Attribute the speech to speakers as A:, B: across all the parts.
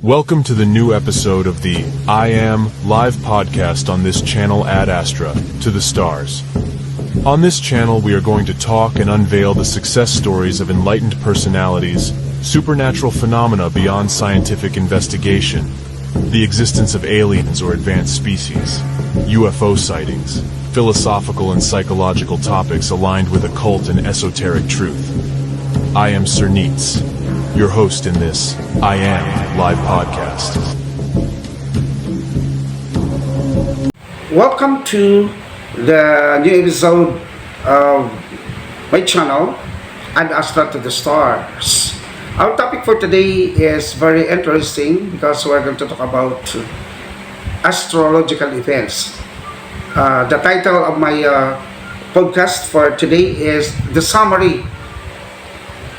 A: Welcome to the new episode of the I Am live podcast on this channel at Astra, to the stars. On this channel we are going to talk and unveil the success stories of enlightened personalities, supernatural phenomena beyond scientific investigation, the existence of aliens or advanced species, UFO sightings, philosophical and psychological topics aligned with occult and esoteric truth. I am Sir Neats, your host in this I Am live podcast.
B: Welcome to the new episode of my channel, and Astra to the Stars. Our topic for today is very interesting because we're going to talk about astrological events. The title of my podcast for today is the summary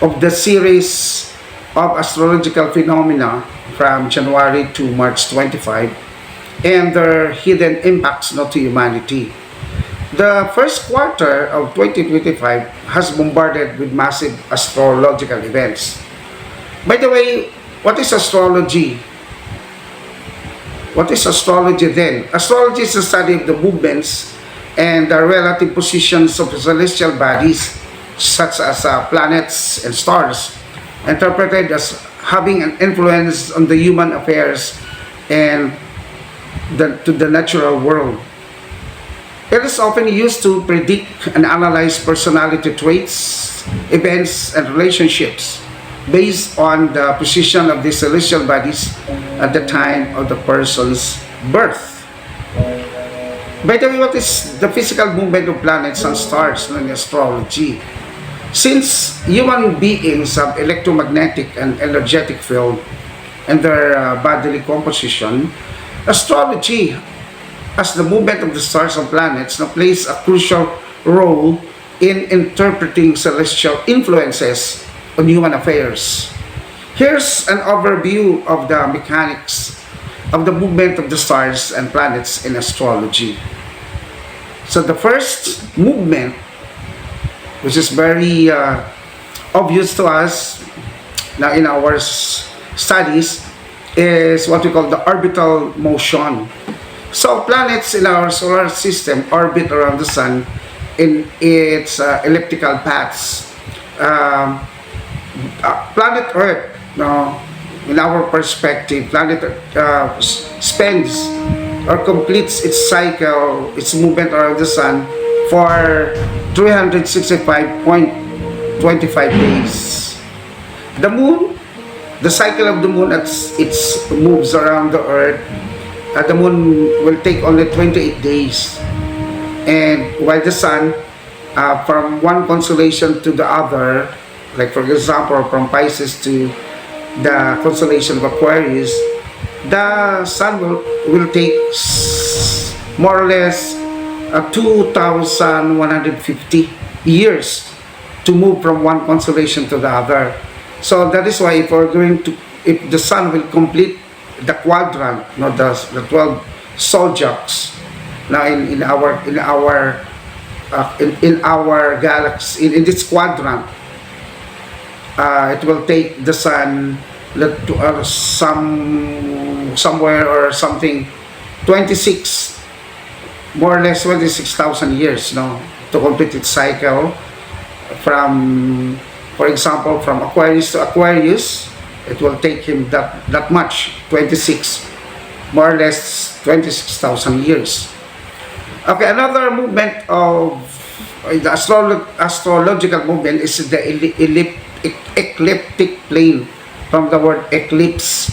B: of the series of astrological phenomena from January to March 25 and their hidden impacts to humanity. The first quarter of 2025 has bombarded with massive astrological events. By the way, what is astrology? What is astrology then? Astrology is the study of the movements and the relative positions of celestial bodies such as planets and stars, interpreted as having an influence on the human affairs and to the natural world. It is often used to predict and analyze personality traits, events, and relationships based on the position of the celestial bodies at the time of the person's birth. By the way, what is the physical movement of planets and stars in astrology? Since human beings have electromagnetic and energetic field in their bodily composition, astrology, as the movement of the stars and planets, plays a crucial role in interpreting celestial influences on human affairs. Here's an overview of the mechanics of the movement of the stars and planets in astrology. So the first movement, which is very obvious to us now in our studies, is what we call the orbital motion. So planets in our solar system orbit around the sun in its elliptical paths. Planet Earth, in our perspective, planet Earth spends or completes its cycle, its movement around the sun for 365.25 days. The moon, the cycle of the moon as it moves around the earth, the moon will take only 28 days. And while the sun, from one constellation to the other, like for example from Pisces to the constellation of Aquarius, the sun will take more or less 2,150 years to move from one constellation to the other. So that is why if the sun will complete the quadrant, the 12 zodiacs now in our galaxy, in this quadrant, it will take the sun somewhere or something 26, more or less 26,000 years to complete its cycle. From, for example, from Aquarius to Aquarius, it will take him that much, 26, more or less 26,000 years. Okay, another movement of the astrological movement is the ecliptic plane, from the word eclipse.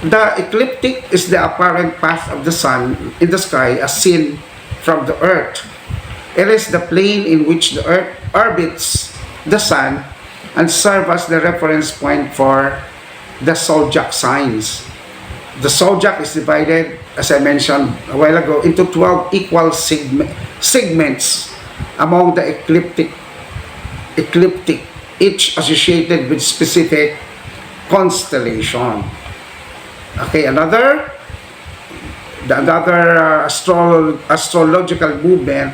B: The ecliptic is the apparent path of the sun in the sky as seen from the earth. It is the plane in which the earth orbits the sun and serves as the reference point for the zodiac signs. The zodiac is divided, as I mentioned a while ago, into 12 equal segments among the ecliptic, each associated with specific constellation. Okay, another astrological movement,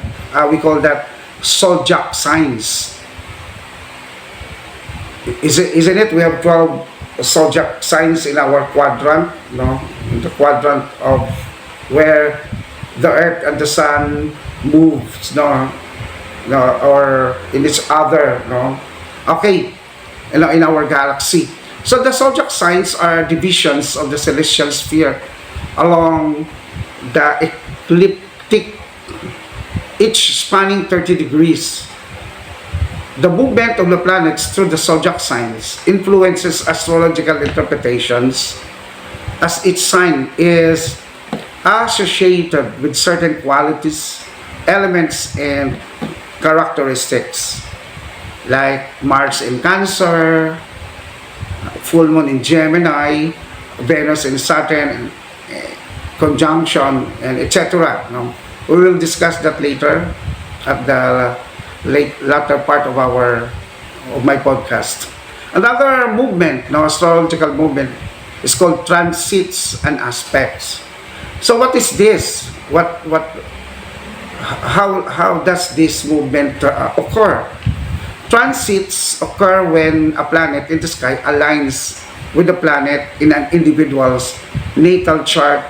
B: we call that zodiac signs. Isn't it? We have 12 zodiac signs in our quadrant, no, in the quadrant of where the Earth and the Sun moves, no, no, or in each other, no. Okay, in our galaxy. So the zodiac signs are divisions of the celestial sphere along the ecliptic, each spanning 30 degrees. The movement of the planets through the zodiac signs influences astrological interpretations, as each sign is associated with certain qualities, elements, and characteristics, like Mars in Cancer, full moon in Gemini, Venus in Saturn, conjunction, and etc. No? We will discuss that later at the latter part of my podcast. Another movement, no, astrological movement, is called transits and aspects. So what is this? How does this movement occur? Transits occur when a planet in the sky aligns with a planet in an individual's natal chart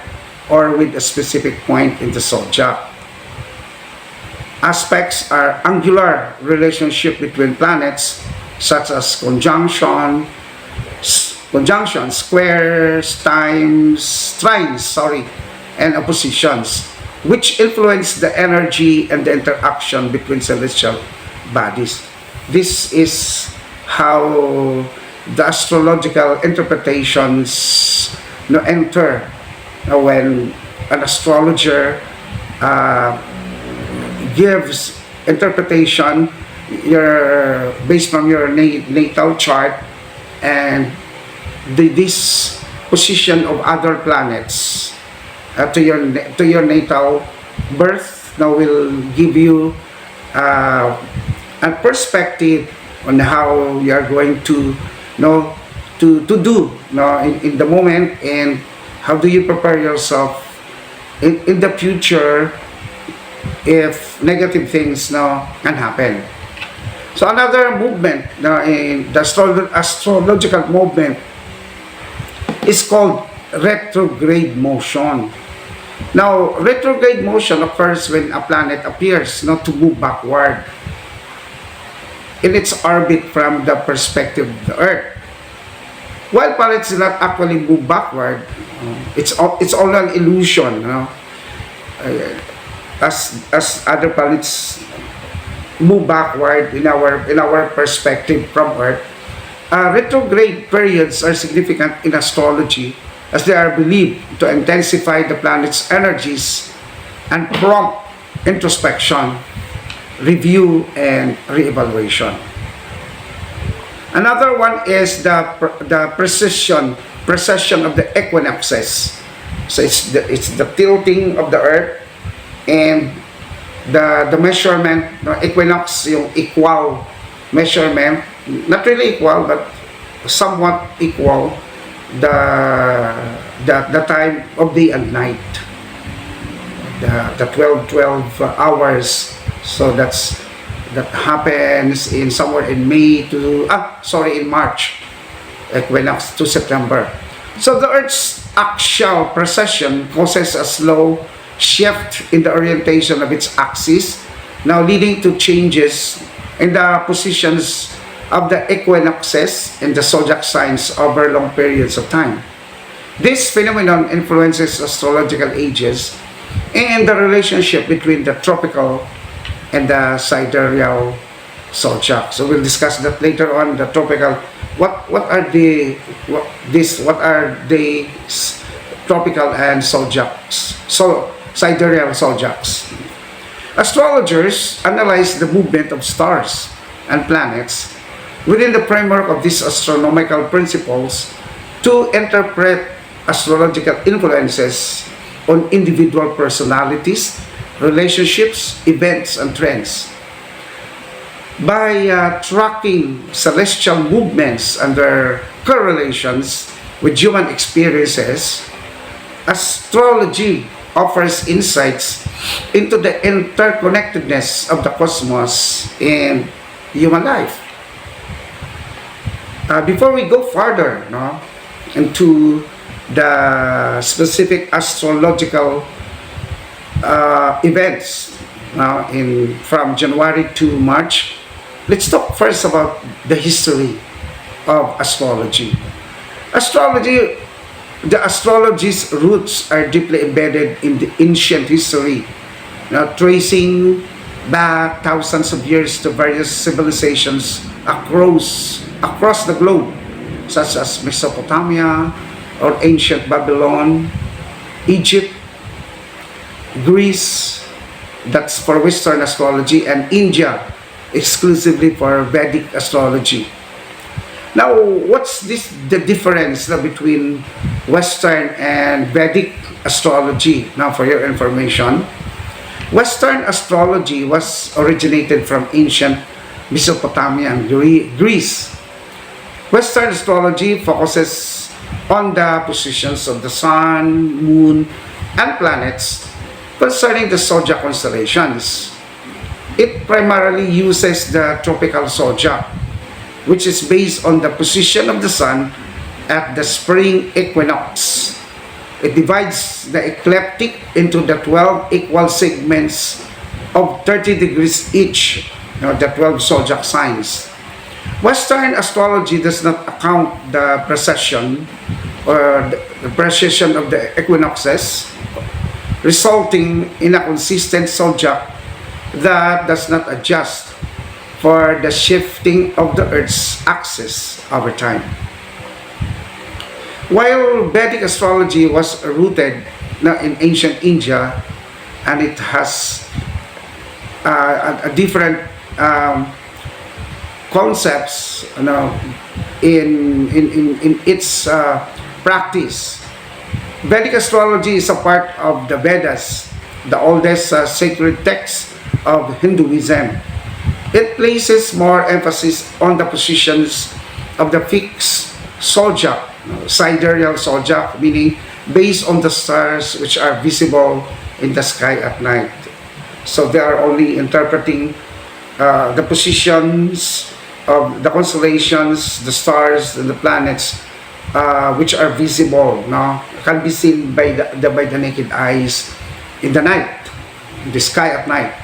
B: or with a specific point in the zodiac. Aspects are angular relationship between planets, such as conjunctions, squares, trines, and oppositions, which influence the energy and the interaction between celestial bodies. This is how the astrological interpretations enter when an astrologer gives interpretation based on your natal chart, and this position of other planets to your natal birth will give you a perspective on how you are going to do in the moment, and how do you prepare yourself in the future if negative things can happen. So another movement in the astrological movement is called retrograde motion. Now, retrograde motion occurs when a planet appears to move backward in its orbit from the perspective of the Earth. While planets do not actually move backward, it's all an illusion. As other planets move backward in our perspective from Earth, retrograde periods are significant in astrology, as they are believed to intensify the planet's energies and prompt introspection, review, and reevaluation. Another one is the precession of the equinoxes. So it's the tilting of the Earth, and the measurement, equinox, yung equal measurement, not really equal but somewhat equal, the time of day and night, the 12 hours. So that happens in somewhere in in March, equinox to September. So the Earth's axial precession causes a slow shift in the orientation of its axis, now leading to changes in the positions of the equinoxes in the zodiac signs over long periods of time. This phenomenon influences astrological ages and the relationship between the tropical and the sidereal zodiac. So we'll discuss that later on. The tropical, what are the tropical and zodiacs? So sidereal zodiacs. Astrologers analyze the movement of stars and planets within the framework of these astronomical principles to interpret astrological influences on individual personalities, relationships, events, and trends. By tracking celestial movements and their correlations with human experiences, astrology offers insights into the interconnectedness of the cosmos and human life. Before we go further, no, into the specific astrological events in from January to March, let's talk first about the history of astrology. Astrology, the astrology's roots are deeply embedded in the ancient history, tracing back thousands of years to various civilizations across the globe, such as Mesopotamia or ancient Babylon, Egypt, Greece, that's for Western astrology, and India, exclusively for Vedic astrology. Now, what's the difference between Western and Vedic astrology? Now, for your information, Western astrology was originated from ancient Mesopotamia and Greece. Western astrology focuses on the positions of the sun, moon, and planets concerning the zodiac constellations. It primarily uses the tropical zodiac, which is based on the position of the sun at the spring equinox. It divides the ecliptic into the 12 equal segments of 30 degrees each, the 12 zodiac signs. Western astrology does not account the precession or the precession of the equinoxes, resulting in a consistent zodiac that does not adjust for the shifting of the Earth's axis over time. While Vedic astrology was rooted in ancient India, and it has a different concepts in its practice. Vedic astrology is a part of the Vedas, the oldest sacred text of Hinduism. It places more emphasis on the positions of the fixed zodiac, sidereal zodiac, meaning based on the stars which are visible in the sky at night. So they are only interpreting the positions of the constellations, the stars, and the planets, which are visible, can be seen by the naked eyes in the night, in the sky at night.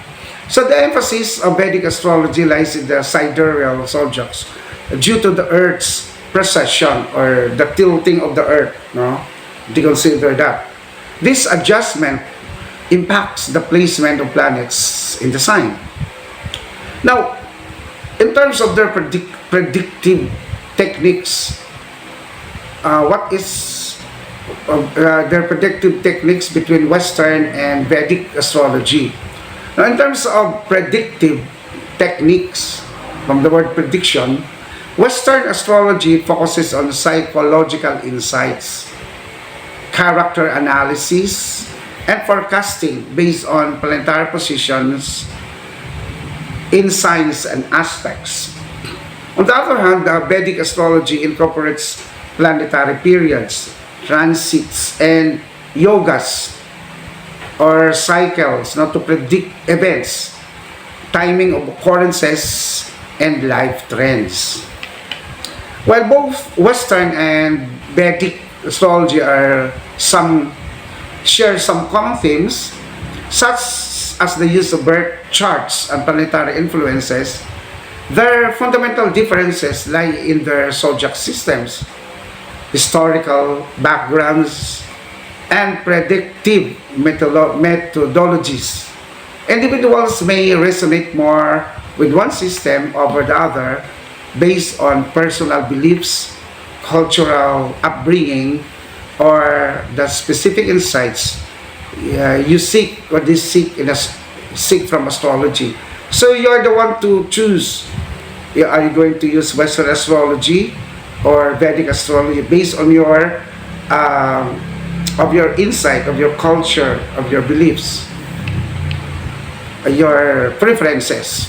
B: So the emphasis of Vedic astrology lies in the sidereal zodiacs due to the Earth's precession or the tilting of the Earth. They consider that. This adjustment impacts the placement of planets in the sign. Now, in terms of their predictive techniques, what is their predictive techniques between Western and Vedic astrology? Now, in terms of predictive techniques, from the word prediction, Western astrology focuses on psychological insights, character analysis, and forecasting based on planetary positions in signs and aspects. On the other hand, the Vedic astrology incorporates planetary periods, transits, and yogas or cycles to predict events, timing of occurrences, and life trends. While both Western and Vedic astrology share some common themes, such as the use of birth charts and planetary influences, their fundamental differences lie in their zodiac systems, historical backgrounds, and predictive methodologies. Individuals may resonate more with one system over the other based on personal beliefs, cultural upbringing, or the specific insights you seek or they seek from astrology. So you're the one to choose. Are you going to use Western astrology or Vedic astrology based on your insight, of your culture, of your beliefs, your preferences.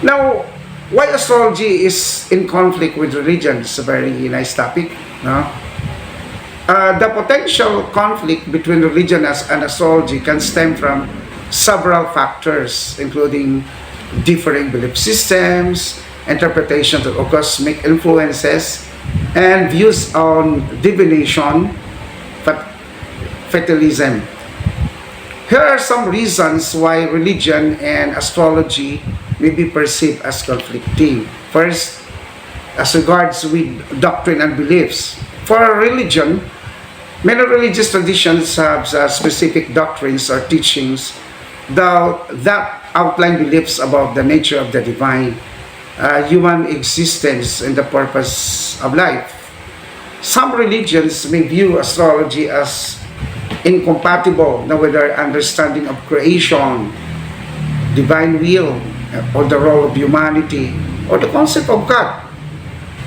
B: Now, why astrology is in conflict with religion is a very nice topic. The potential conflict between religion and astrology can stem from several factors, including differing belief systems, interpretations of cosmic influences, and views on divination, fatalism. Here are some reasons why religion and astrology may be perceived as conflicting. First, as regards with doctrine and beliefs. For a religion, many religious traditions have specific doctrines or teachings that outline beliefs about the nature of the divine, human existence, and the purpose of life. Some religions may view astrology as incompatible with their understanding of creation, divine will, or the role of humanity, or the concept of God.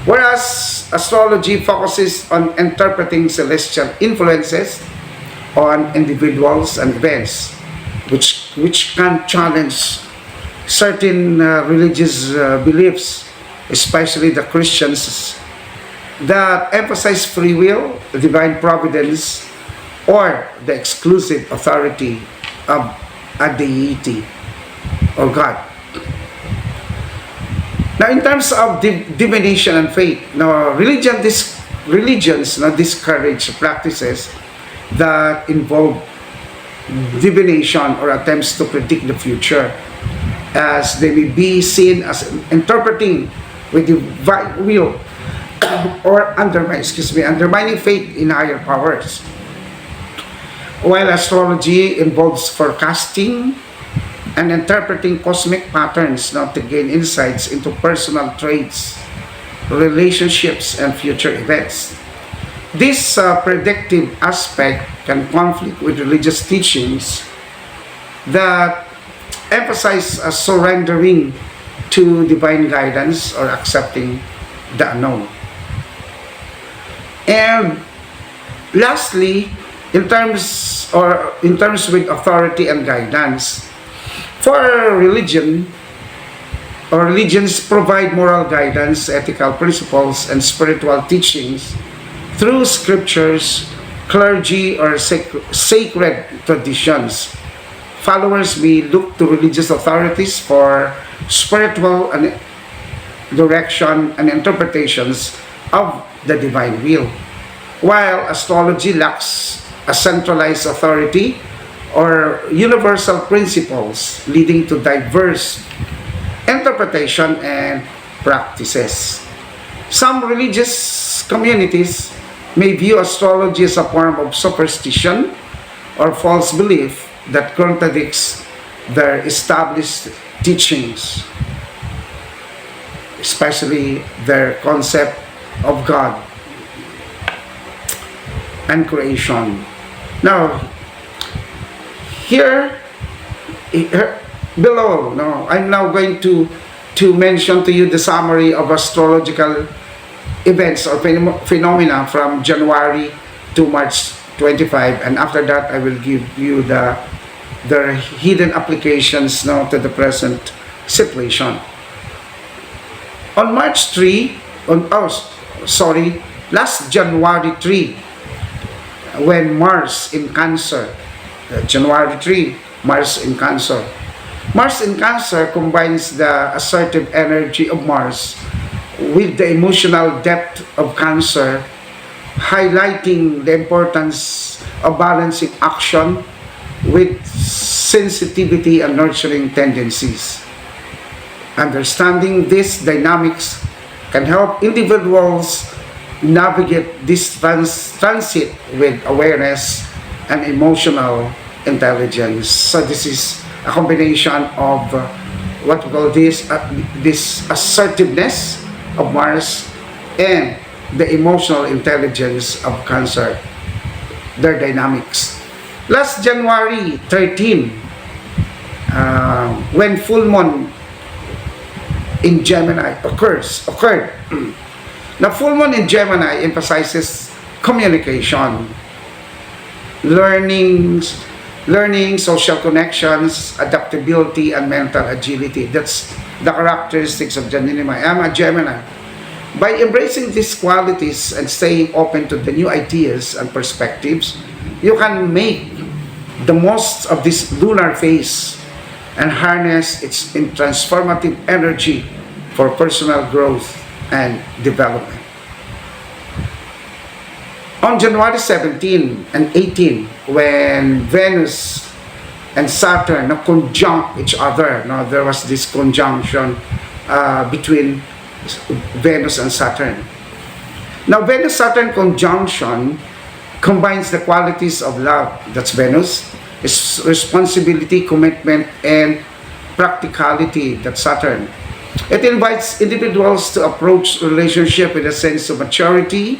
B: Whereas astrology focuses on interpreting celestial influences on individuals and events, which can challenge certain religious beliefs, especially the Christians, that emphasize free will, divine providence, or the exclusive authority of a deity or God. Now, in terms of divination and faith, now religions discourage practices that involve divination or attempts to predict the future, as they may be seen as interpreting with divine will or undermining faith in higher powers. While astrology involves forecasting and interpreting cosmic patterns not to gain insights into personal traits, relationships, and future events. This predictive aspect can conflict with religious teachings that emphasize surrendering to divine guidance or accepting the unknown. And lastly, in terms with authority and guidance, for religions provide moral guidance, ethical principles, and spiritual teachings through scriptures, clergy, or sacred traditions. Followers may look to religious authorities for spiritual direction and interpretations of the divine will, while astrology lacks a centralized authority or universal principles, leading to diverse interpretation and practices. Some religious communities may view astrology as a form of superstition or false belief that contradicts their established teachings, especially their concept of God and creation. Now, here below, I'm now going to mention to you the summary of astrological events or phenomena from January to March 25, and after that I will give you the hidden applications now to the present situation. On March 3, last January 3, when Mars in Cancer, January 3, Mars in Cancer. Mars in Cancer combines the assertive energy of Mars with the emotional depth of Cancer, highlighting the importance of balancing action with sensitivity and nurturing tendencies. Understanding these dynamics can help individuals navigate this transit with awareness and emotional intelligence. So this is a combination of what we call this assertiveness of Mars and the emotional intelligence of Cancer, their dynamics. Last January 13, when full moon in Gemini occurred. Now, full moon in Gemini emphasizes communication, learning, social connections, adaptability, and mental agility. That's the characteristics of Gemini. I'm a Gemini. By embracing these qualities and staying open to the new ideas and perspectives, you can make the most of this lunar phase and harness its transformative energy for personal growth and development. On January 17 and 18, when Venus and Saturn conjunct each other, there was this conjunction between Venus and Saturn. Now, Venus-Saturn conjunction combines the qualities of love, that's Venus, is responsibility, commitment, and practicality, that's Saturn. It invites individuals to approach relationship with a sense of maturity,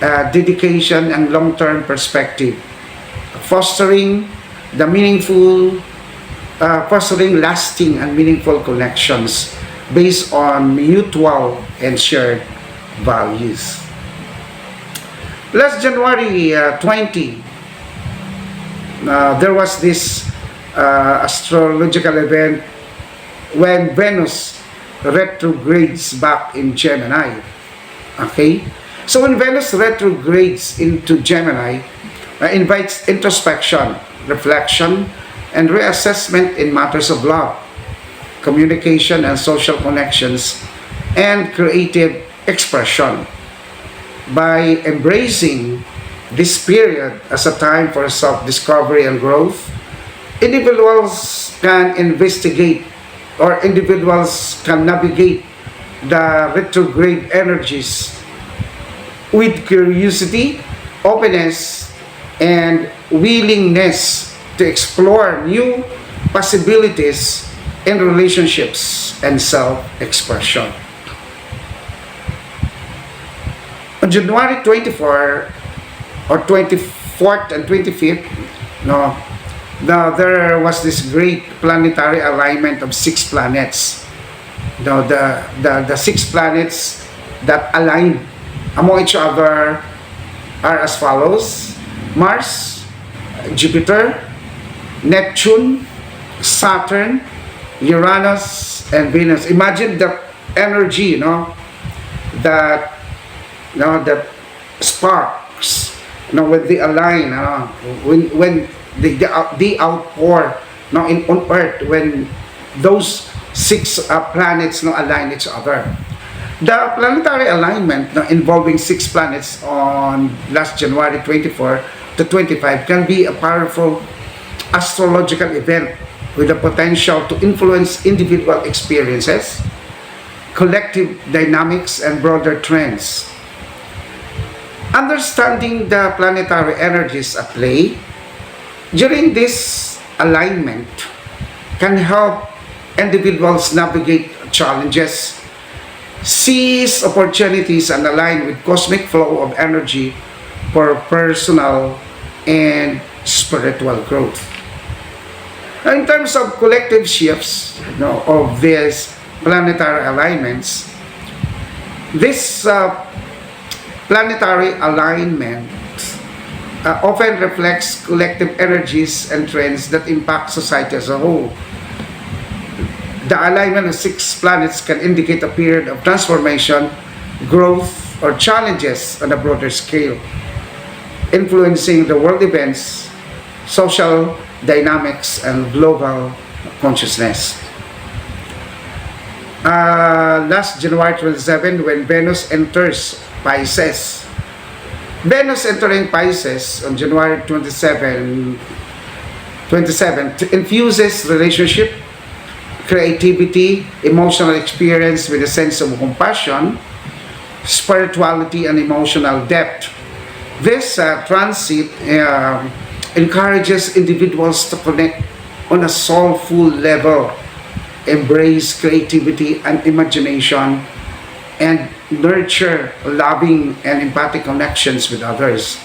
B: dedication, and long-term perspective, fostering lasting and meaningful connections based on mutual and shared values. Last January 20, there was this astrological event when Venus retrogrades back in Gemini. Okay? So when Venus retrogrades into Gemini, invites introspection, reflection, and reassessment in matters of love, communication and social connections, and creative expression. By embracing this period as a time for self-discovery and growth, individuals can navigate the retrograde energies with curiosity, openness, and willingness to explore new possibilities in relationships and self-expression. On January 24 or 24th and 25th, there was this great planetary alignment of 6 planets. The 6 planets that align among each other are as follows: Mars, Jupiter, Neptune, Saturn, Uranus, and Venus. Imagine the energy, that sparks, when they align, when they outpour, on Earth, when those 6 planets align each other. The planetary alignment involving 6 planets on last January 24 to 25 can be a powerful astrological event with the potential to influence individual experiences, collective dynamics, and broader trends. Understanding the planetary energies at play during this alignment can help individuals navigate challenges, seize opportunities, and align with cosmic flow of energy for personal and spiritual growth. Now, in terms of collective shifts of these planetary alignments, this planetary alignment often reflects collective energies and trends that impact society as a whole. The alignment of 6 planets can indicate a period of transformation, growth, or challenges on a broader scale, influencing the world events, social dynamics, and global consciousness. Last January 27, when Venus enters Pisces. Venus entering Pisces on January 27 infuses relationship, creativity, emotional experience with a sense of compassion, spirituality, and emotional depth. This transit encourages individuals to connect on a soulful level, embrace creativity and imagination, and nurture loving and empathic connections with others.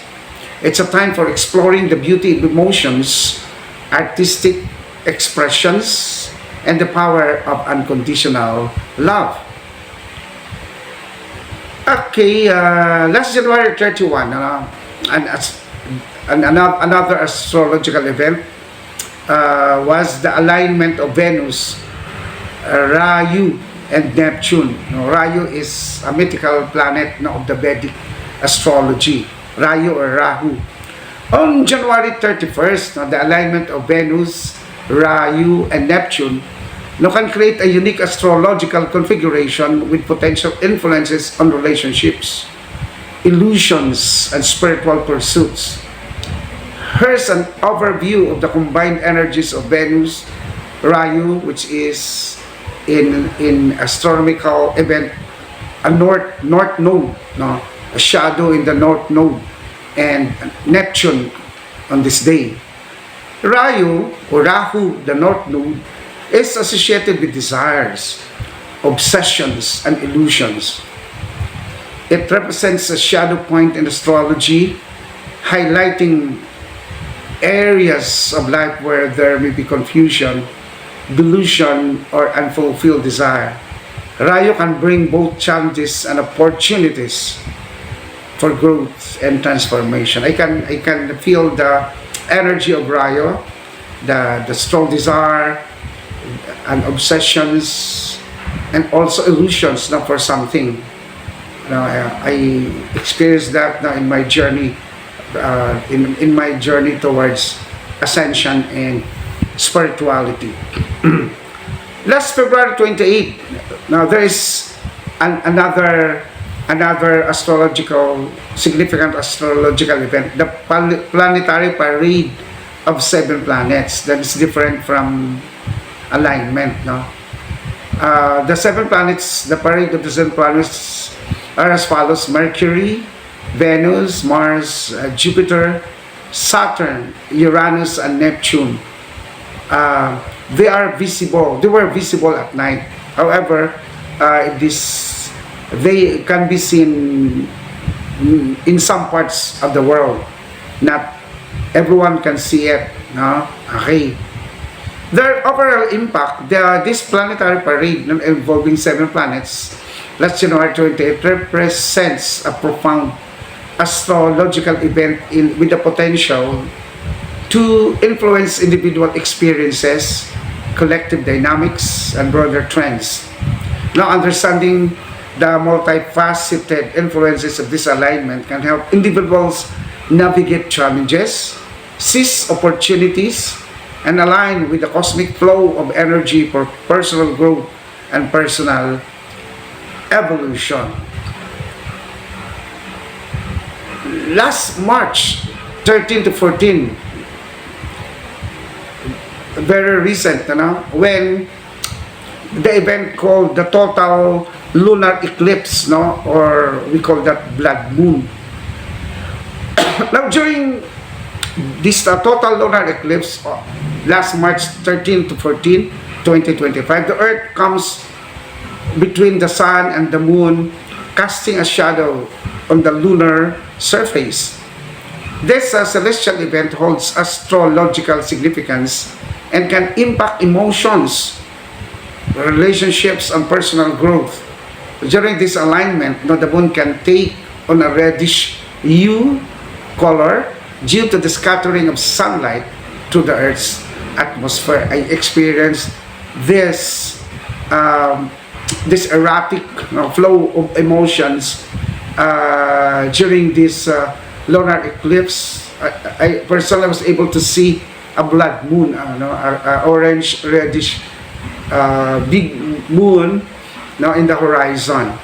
B: It's a time for exploring the beauty of emotions, artistic expressions, and the power of unconditional love. Okay, last January 31, another astrological event was the alignment of Venus, Rahu, and Neptune. Rahu is a mythical planet of the Vedic astrology, Rahu or Rahu. On January 31st, the alignment of Venus, Rahu, and Neptune now can create a unique astrological configuration with potential influences on relationships, illusions, and spiritual pursuits. Here's an overview of the combined energies of Venus, Rahu, which is in astronomical event, a north node, no, a shadow in the north node, and Neptune on this day. Rahu, or Rahu, the north node, is associated with desires, obsessions, and illusions. It represents a shadow point in astrology, highlighting areas of life where there may be confusion, delusion, or unfulfilled desire. Rahu can bring both challenges and opportunities for growth and transformation. I can feel the energy of Rahu, the strong desire and obsessions, and also illusions now for something. I experienced that now in my journey, in my journey towards ascension and spirituality. Last February 28, now there is another significant astrological event, the planetary parade of 7 planets. That is different from alignment. No, the 7 planets, the parade of the 7 planets are as follows: Mercury, Venus, Mars, Jupiter, Saturn, Uranus, and Neptune. They were visible at night. However, they can be seen in some parts of the world. Not everyone can see it. No? Okay. Their overall impact, this planetary parade involving 7 planets, last January 28, represents a profound astrological event with the potential to influence individual experiences, collective dynamics, and broader trends. Now, understanding the multifaceted influences of this alignment can help individuals navigate challenges, seize opportunities, and align with the cosmic flow of energy for personal growth and personal evolution. Last March 13 to 14, very recent, when the event called the total lunar eclipse, or we call that blood moon. Now, during this total lunar eclipse, last March 13 to 14, 2025, the Earth comes between the Sun and the Moon, casting a shadow on the lunar surface. This celestial event holds astrological significance and can impact emotions, relationships, and personal growth. During this alignment, the moon can take on a reddish hue color due to the scattering of sunlight to the Earth's atmosphere. I experienced this erratic flow of emotions during this lunar eclipse. I personally was able to see a blood moon, orange reddish big moon in the horizon.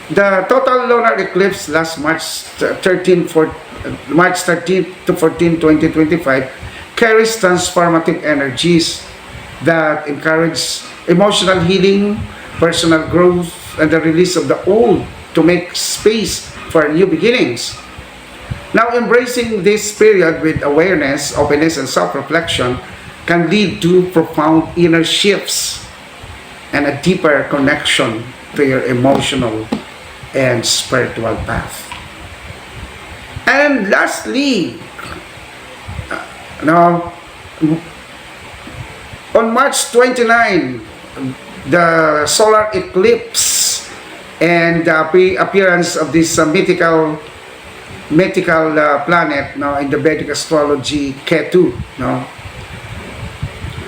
B: The total lunar eclipse last March 13 to 14, 2025 carries transformative energies that encourage emotional healing, personal growth, and the release of the old to make space for new beginnings. Now, embracing this period with awareness, openness, and self-reflection can lead to profound inner shifts and a deeper connection to your emotional and spiritual path. And lastly, on March 29, the solar eclipse and the appearance of this mythical planet in the Vedic astrology, Ketu.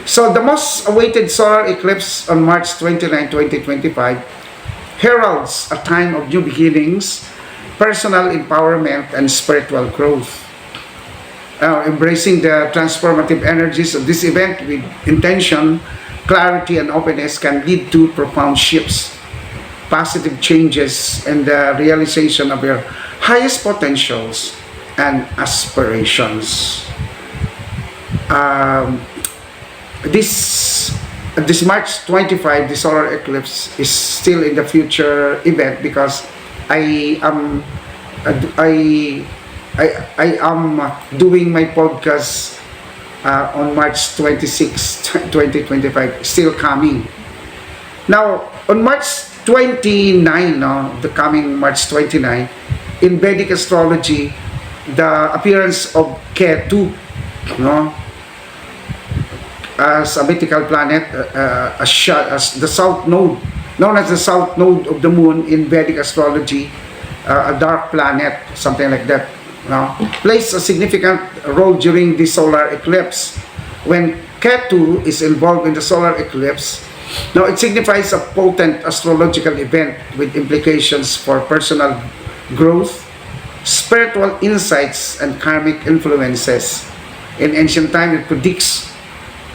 B: So the most awaited solar eclipse on March 29, 2025 heralds a time of new beginnings, personal empowerment, and spiritual growth. Embracing the transformative energies of this event with intention clarity and openness can lead to profound shifts, positive changes, and the realization of your highest potentials and aspirations. Um, this March 25, the solar eclipse is still in the future event because I am I I am doing my podcast on March 26, 2025, still coming. Now, on March 29, no, the coming March 29, in Vedic astrology, the appearance of Ketu, no, as a mythical planet, as the south node, known as the south node of the moon in Vedic astrology, a dark planet, something like that, no, plays a significant role during the solar eclipse. When Ketu is involved in the solar eclipse, now it signifies a potent astrological event with implications for personal growth, spiritual insights, and karmic influences. In ancient time, it predicts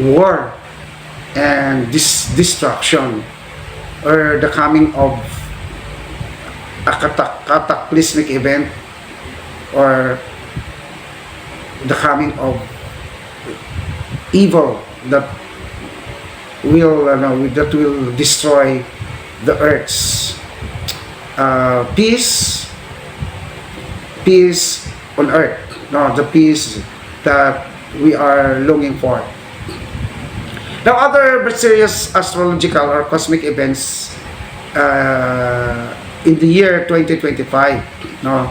B: war and destruction, or the coming of a cataclysmic event, or the coming of evil that will destroy the earth's peace on earth, no, the peace that we are longing for. Now, other mysterious astrological or cosmic events in the year 2025. No,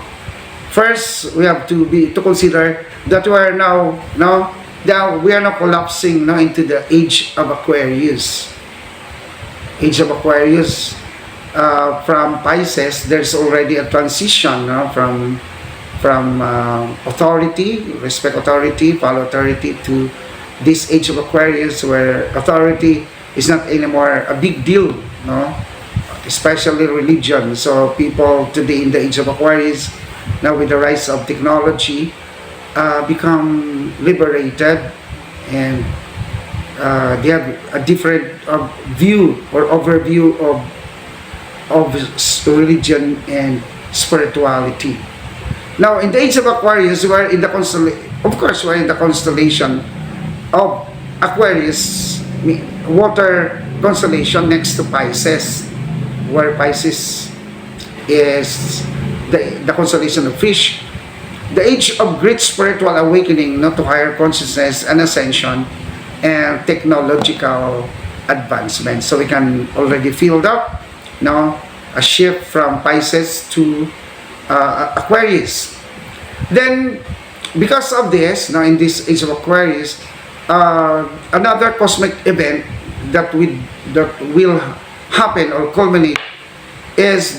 B: first we have to consider that we are now collapsing now into the age of Aquarius. Age of Aquarius, from Pisces, there's already a transition, no, from authority, respect authority, follow authority, to this age of Aquarius, where authority is not anymore a big deal, no, especially religion. So people today in the age of Aquarius, now with the rise of technology, become liberated, and they have a different view or overview of religion and spirituality. Now, in the age of Aquarius, we are in the constellation of Aquarius, water constellation next to Pisces, where Pisces is the constellation of fish. The age of great spiritual awakening, not to higher consciousness and ascension and technological advancement. So we can already feel that now a shift from Pisces to Aquarius. Then, because of this, now in this age of Aquarius, another cosmic event that will happen or culminate is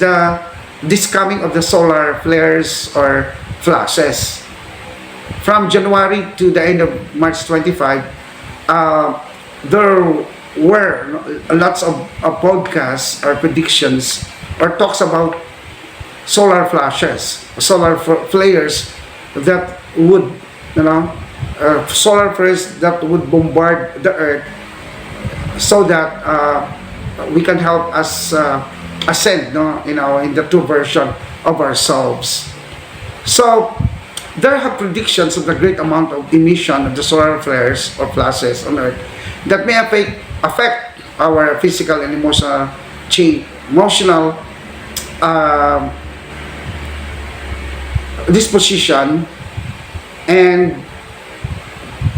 B: this coming of the solar flares or flashes. From January to the end of March 25, there were lots of podcasts or predictions or talks about solar flashes, solar flares that would, solar flares that would bombard the earth, so that we can help us ascend, in the true version of ourselves. So there are predictions of the great amount of emission of the solar flares or flashes on earth that may affect our physical and emotional disposition, and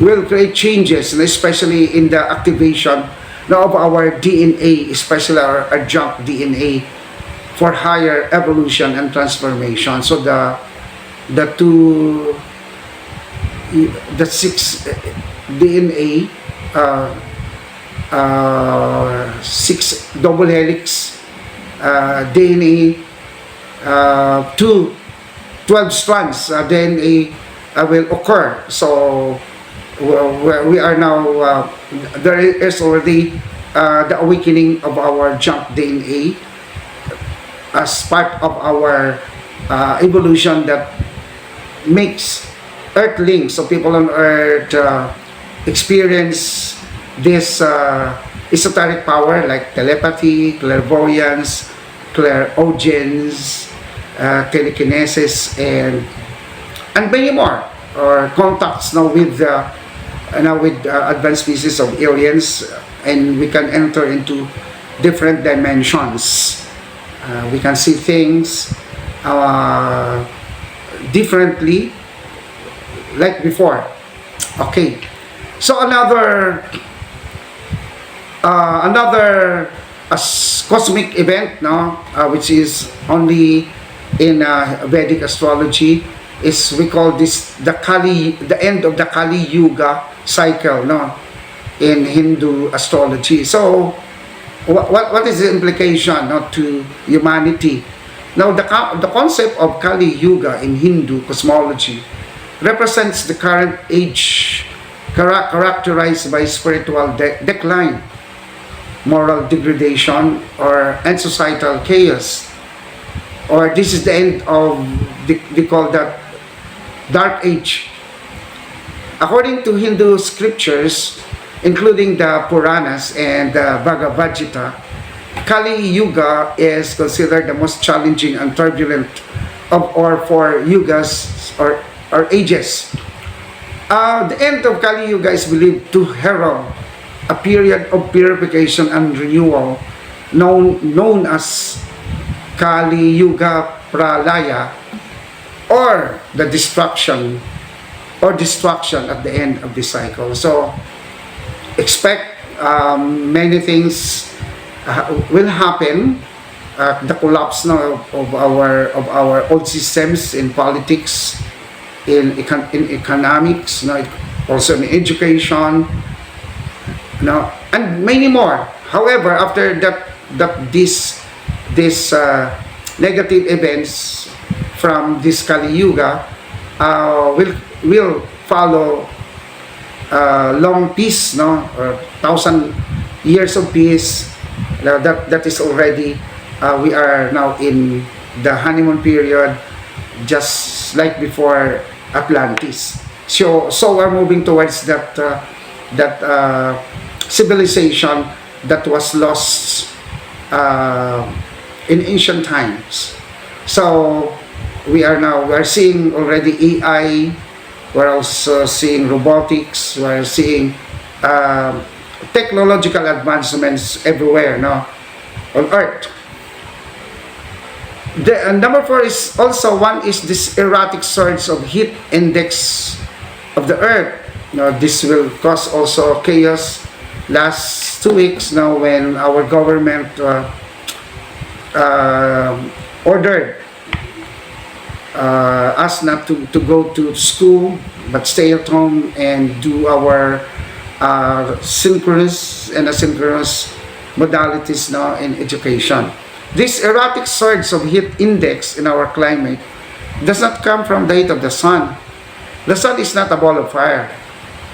B: will create changes, and especially in the activation of our DNA, especially our adjunct DNA, for higher evolution and transformation. So the six DNA, six double helix DNA, 12 strands DNA will occur. So we are now, there is already the awakening of our junk DNA as part of our evolution that makes Earthlings, so people on Earth, experience this esoteric power like telepathy, clairvoyance, clairaudience, telekinesis, and many more, or contacts now with advanced species of aliens, and we can enter into different dimensions. We can see things differently like before. Okay, so another cosmic event, no, which is only in Vedic astrology, is, we call this the end of the Kali Yuga cycle, no, in Hindu astrology. So what is the implication, no, to humanity? Now the concept of Kali Yuga in Hindu cosmology represents the current age characterized by spiritual decline, moral degradation, and societal chaos. Or this is the end of, they call that dark age. According to Hindu scriptures, including the Puranas and the Bhagavad Gita, Kali Yuga is considered the most challenging and turbulent of our four yugas or ages. The end of Kali Yuga is believed to herald a period of purification and renewal known as Kali Yuga Pralaya, or the destruction at the end of the cycle. So expect many things will happen. The collapse now of our old systems in politics, in economics, also in education, and many more. However, after these negative events from this Kali Yuga will follow long peace, or 1,000 years of peace. That is already, we are now in the honeymoon period, just like before Atlantis. So we're moving towards that civilization that was lost in ancient times. So we are seeing already AI. We're also seeing robotics. We're seeing technological advancements everywhere, on Earth. The number 4 is also, one is this erratic surge of heat index of the Earth. This will cause also chaos. Last 2 weeks now, when our government ordered us not to go to school, but stay at home and do our synchronous and asynchronous modalities now in education. This erratic surge of heat index in our climate does not come from the heat of the sun. The sun is not a ball of fire.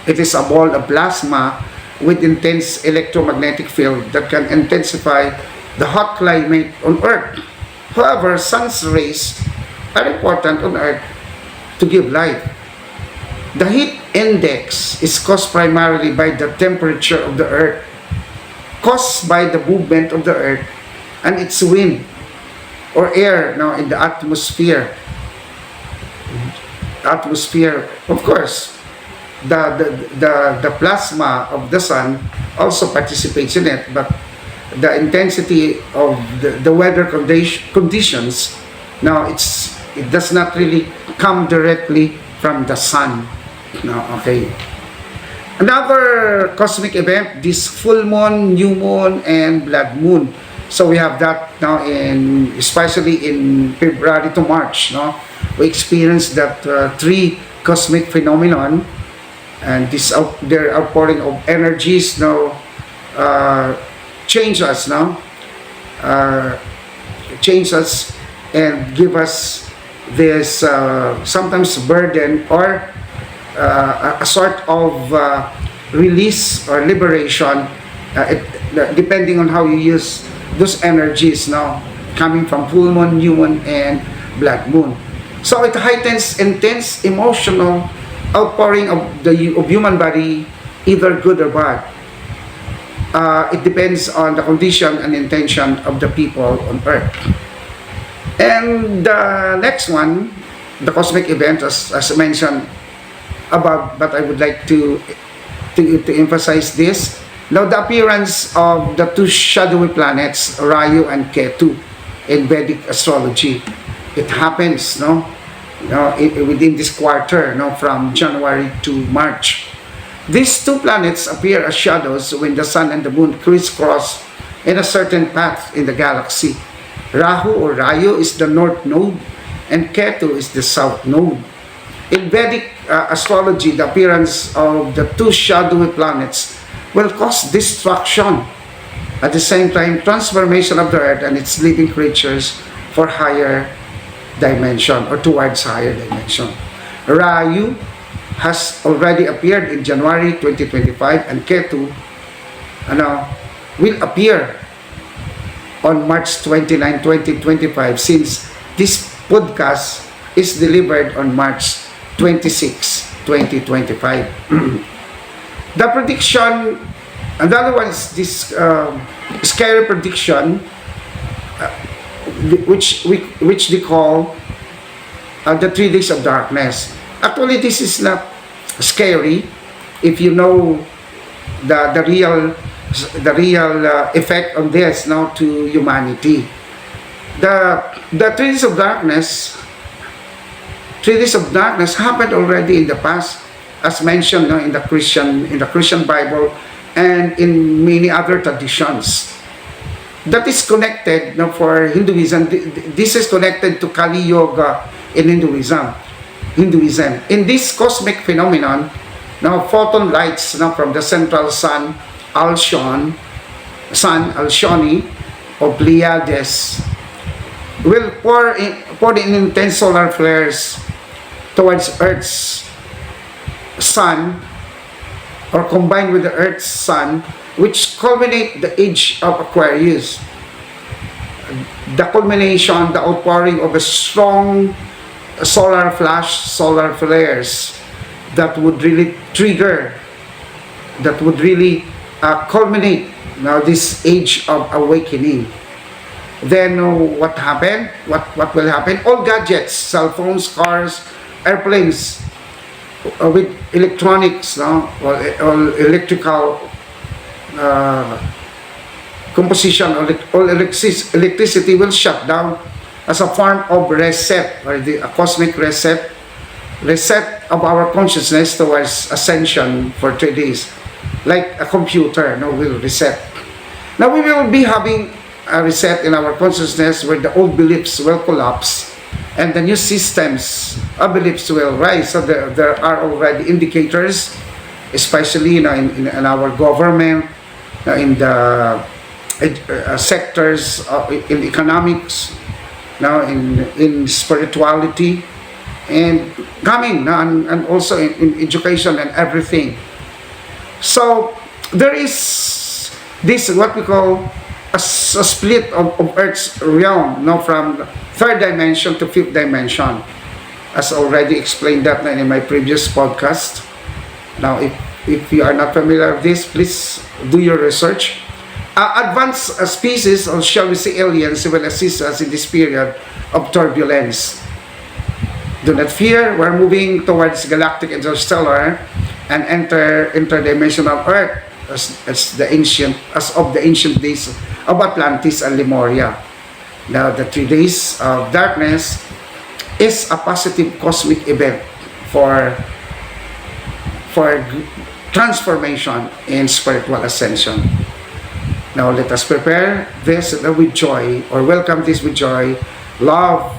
B: It is a ball of plasma with intense electromagnetic field that can intensify the hot climate on Earth. However, sun's rays are important on Earth to give light. The heat index is caused primarily by the temperature of the Earth, caused by the movement of the Earth and its wind or air now in the atmosphere. Of course, the plasma of the sun also participates in it, but the intensity of the weather conditions, now it does not really come directly from the sun. Okay. Another cosmic event, this full moon, new moon, and blood moon. So we have that now, especially in February to March. We experience that 3 cosmic phenomenon, and their outpouring of energies now change us and give us this sometimes burden, or a sort of release or liberation, depending on how you use those energies now coming from full moon, new moon, and blood moon. So it heightens intense emotional outpouring of human body, either good or bad. it depends on the condition and intention of the people on earth. And the next one, the cosmic event, as mentioned above, but I would like to emphasize this. Now, the appearance of the two shadowy planets, Rahu and Ketu, in Vedic astrology, it happens, within this quarter, from January to March. These two planets appear as shadows when the sun and the moon crisscross in a certain path in the galaxy. Rahu or Rayu is the north node, and Ketu is the south node. In Vedic astrology, the appearance of the two shadowy planets will cause destruction. At the same time, transformation of the earth and its living creatures for higher dimension or towards higher dimension. Rayu has already appeared in January 2025, and Ketu will appear on March 29, 2025, since this podcast is delivered on March 26, 2025. The prediction, another one is this scary prediction, which they call the 3 days of darkness. Actually, this is not scary if you know the real effect on this now to humanity. The 3 days of darkness, 3 days of darkness happened already in the past, as mentioned in the Christian Bible and in many other traditions. That is connected for Hinduism. This is connected to Kali Yoga in Hinduism. In this cosmic phenomenon, photon lights from the central sun, Alcyone of Pleiades, will pour in intense solar flares towards Earth's sun, or combined with the Earth's sun, which culminate the age of Aquarius. The culmination, the outpouring of a strong solar flares that would really trigger, that would really culminate this age of awakening. Then what happened? What will happen? All gadgets, cell phones, cars, airplanes, with electronics, or electrical composition, all electricity will shut down as a form of reset, or a cosmic reset of our consciousness towards ascension for 3 days, like a computer will reset. Now we will be having a reset in our consciousness, where the old beliefs will collapse and the new systems of beliefs will rise. So there are already indicators, especially in our government, in the sectors, in economics, in spirituality, and coming and also in education and everything. So there is this, what we call a split of Earth's realm, from the 3rd dimension to 5th dimension, as already explained that in my previous podcast. Now, if you are not familiar with this, please do your research. Advanced species, or shall we say aliens, will assist us in this period of turbulence. Do not fear, we're moving towards galactic interstellar and interdimensional Earth as of the ancient days of Atlantis and Lemuria. Now, the 3 days of darkness is a positive cosmic event for transformation in spiritual ascension. Now, let us prepare this with joy, or welcome this with joy, love,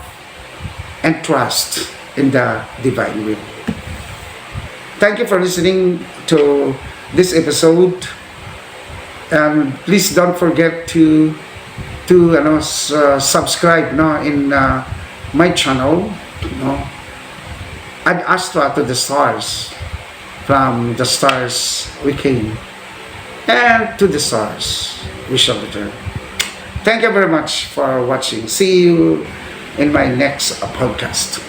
B: and trust in the divine will. Thank you for listening to this episode, and please don't forget to subscribe in my channel, add Astra to the stars. From the stars we came, and to the stars we shall return. Thank you very much for watching. See you in my next podcast.